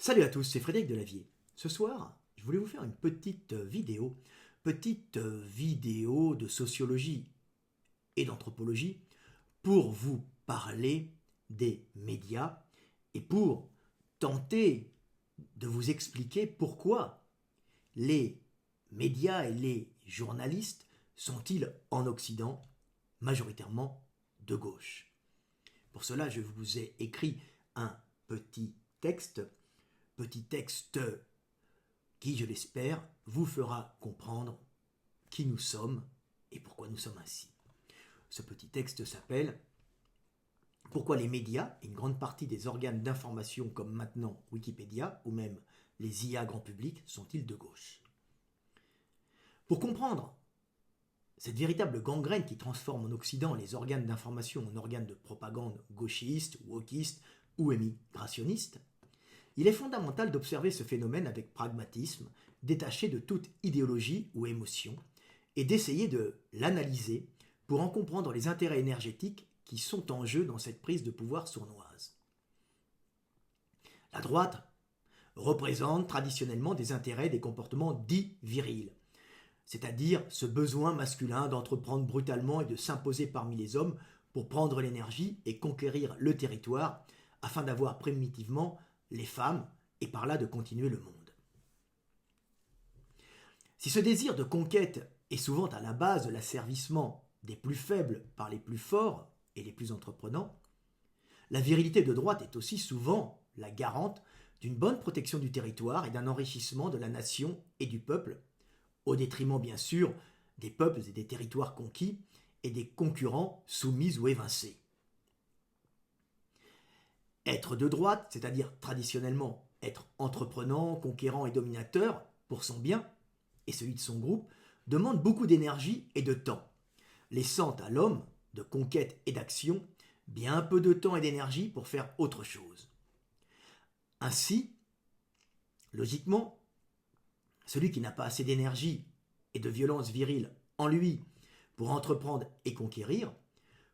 Salut à tous, c'est Frédéric Delavier. Ce soir, je voulais vous faire une petite vidéo de sociologie et d'anthropologie pour vous parler des médias et pour tenter de vous expliquer pourquoi les médias et les journalistes sont-ils en Occident majoritairement de gauche. Pour cela, je vous ai écrit un petit texte qui, je l'espère, vous fera comprendre qui nous sommes et pourquoi nous sommes ainsi. Ce petit texte s'appelle « Pourquoi les médias et une grande partie des organes d'information comme maintenant Wikipédia ou même les IA grand public sont-ils de gauche ?» Pour comprendre cette véritable gangrène qui transforme en Occident les organes d'information en organes de propagande gauchistes, wokistes ou émigrationnistes, il est fondamental d'observer ce phénomène avec pragmatisme, détaché de toute idéologie ou émotion, et d'essayer de l'analyser pour en comprendre les intérêts énergétiques qui sont en jeu dans cette prise de pouvoir sournoise. La droite représente traditionnellement des intérêts des comportements dits virils, c'est-à-dire ce besoin masculin d'entreprendre brutalement et de s'imposer parmi les hommes pour prendre l'énergie et conquérir le territoire afin d'avoir primitivement les femmes et par là de continuer le monde. Si ce désir de conquête est souvent à la base de l'asservissement des plus faibles par les plus forts et les plus entreprenants, la virilité de droite est aussi souvent la garante d'une bonne protection du territoire et d'un enrichissement de la nation et du peuple, au détriment bien sûr des peuples et des territoires conquis et des concurrents soumis ou évincés. Être de droite, c'est-à-dire traditionnellement être entreprenant, conquérant et dominateur pour son bien et celui de son groupe, demande beaucoup d'énergie et de temps, laissant à l'homme de conquête et d'action bien peu de temps et d'énergie pour faire autre chose. Ainsi, logiquement, celui qui n'a pas assez d'énergie et de violence virile en lui pour entreprendre et conquérir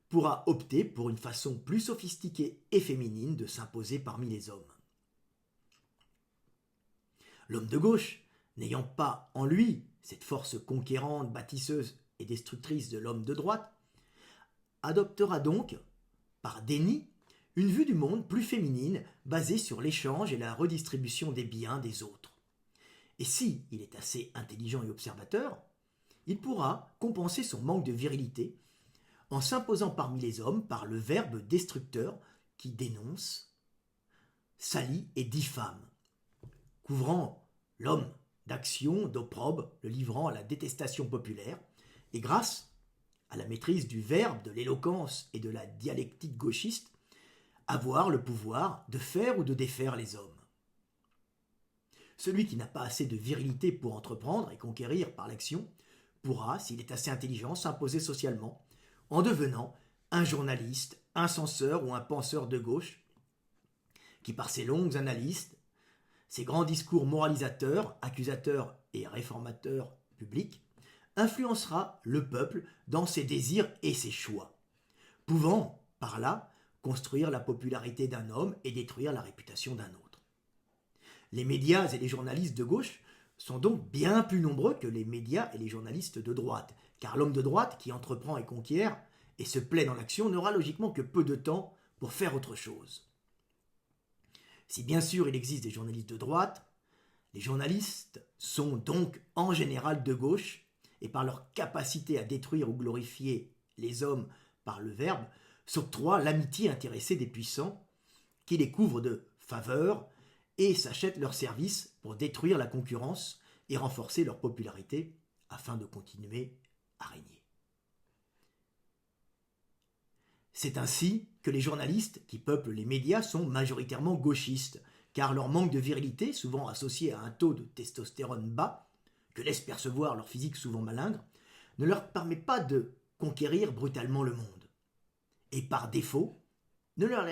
pourra opter pour une façon plus sophistiquée et féminine de s'imposer parmi les hommes. L'homme de gauche, n'ayant pas en lui cette force conquérante, bâtisseuse et destructrice de l'homme de droite, adoptera donc, par déni, une vue du monde plus féminine basée sur l'échange et la redistribution des biens des autres. Et si il est assez intelligent et observateur, il pourra compenser son manque de virilité en s'imposant parmi les hommes par le verbe destructeur qui dénonce, salit et diffame, couvrant l'homme d'action, d'opprobre, le livrant à la détestation populaire, et grâce à la maîtrise du verbe, de l'éloquence et de la dialectique gauchiste, avoir le pouvoir de faire ou de défaire les hommes. Celui qui n'a pas assez de virilité pour entreprendre et conquérir par l'action pourra, s'il est assez intelligent, s'imposer socialement en devenant un journaliste, un censeur ou un penseur de gauche qui, par ses longues analyses, ses grands discours moralisateurs, accusateurs et réformateurs publics, influencera le peuple dans ses désirs et ses choix, pouvant, par là, construire la popularité d'un homme et détruire la réputation d'un autre. Les médias et les journalistes de gauche sont donc bien plus nombreux que les médias et les journalistes de droite, car l'homme de droite qui entreprend et conquiert et se plaît dans l'action n'aura logiquement que peu de temps pour faire autre chose. Si bien sûr il existe des journalistes de droite, les journalistes sont donc en général de gauche et par leur capacité à détruire ou glorifier les hommes par le verbe, s'octroient l'amitié intéressée des puissants qui les couvrent de faveurs et s'achètent leurs services pour détruire la concurrence et renforcer leur popularité afin de continuer à régner. C'est ainsi que les journalistes qui peuplent les médias sont majoritairement gauchistes, car leur manque de virilité, souvent associé à un taux de testostérone bas, que laisse percevoir leur physique souvent malingre, ne leur permet pas de conquérir brutalement le monde. Et par défaut, ne leur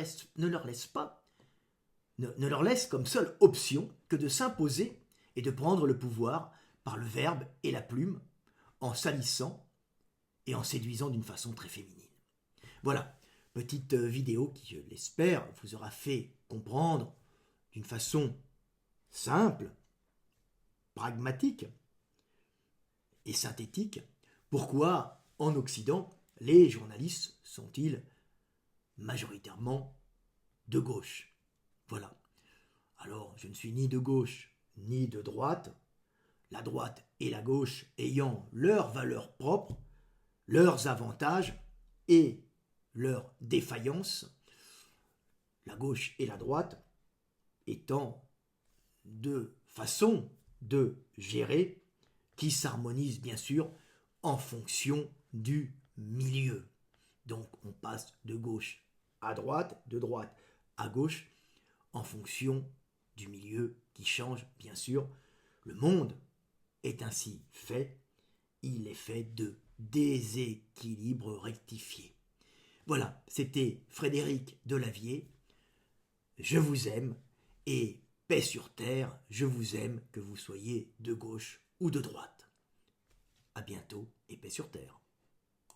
laisse comme seule option que de s'imposer et de prendre le pouvoir par le verbe et la plume, en salissant et en séduisant d'une façon très féminine. Voilà, petite vidéo qui, je l'espère, vous aura fait comprendre d'une façon simple, pragmatique et synthétique. Pourquoi, en Occident, les journalistes sont-ils majoritairement de gauche? Voilà. Alors, je ne suis ni de gauche ni de droite, la droite et la gauche ayant leurs valeurs propres, leurs avantages et leurs défaillances, la gauche et la droite étant deux façons de gérer qui s'harmonisent bien sûr en fonction du milieu. Donc on passe de gauche à droite, de droite à gauche, en fonction du milieu qui change bien sûr. Le monde est ainsi fait, il est fait de déséquilibres rectifiés. Voilà, c'était Frédéric Delavier. Je vous aime et paix sur terre, je vous aime que vous soyez de gauche ou de droite. À bientôt et paix sur terre.